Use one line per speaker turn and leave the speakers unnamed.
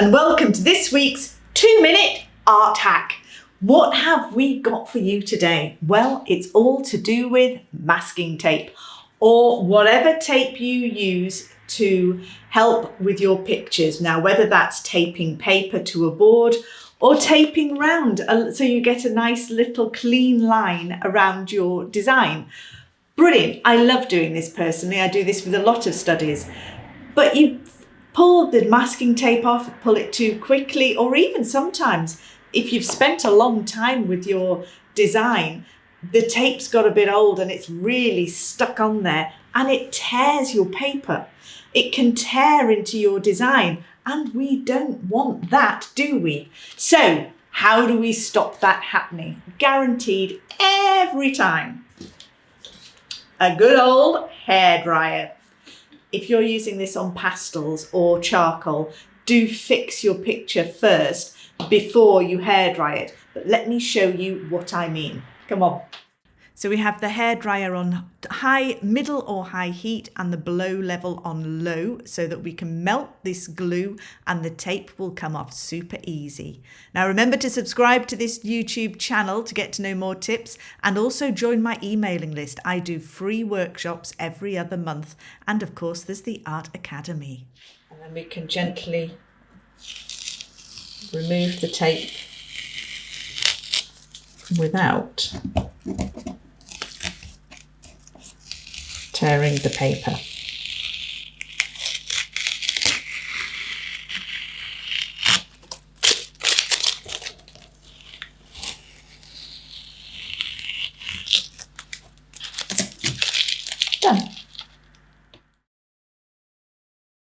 and welcome to this week's 2-minute art hack. What have we got for you today? Well, it's all to do with masking tape, or whatever tape you use to help with your pictures. Now, whether that's taping paper to a board or taping round so you get a nice little clean line around your design. Brilliant. I love doing this personally. I do this with a lot of studies. But you pull the masking tape off, pull it too quickly, or even sometimes if you've spent a long time with your design, the tape's got a bit old and it's really stuck on there and it tears your paper. It can tear into your design and we don't want that, do we? So how do we stop that happening? Guaranteed every time. A good old hairdryer. If you're using this on pastels or charcoal, do fix your picture first before you hairdry it. But let me show you what I mean. Come on. So we have the hairdryer on high, middle or high heat and the blow level on low so that we can melt this glue and the tape will come off super easy. Now remember to subscribe to this YouTube channel to get to know more tips and also join my emailing list. I do free workshops every other month and of course there's the Art Academy. And then we can gently remove the tape without tearing the paper.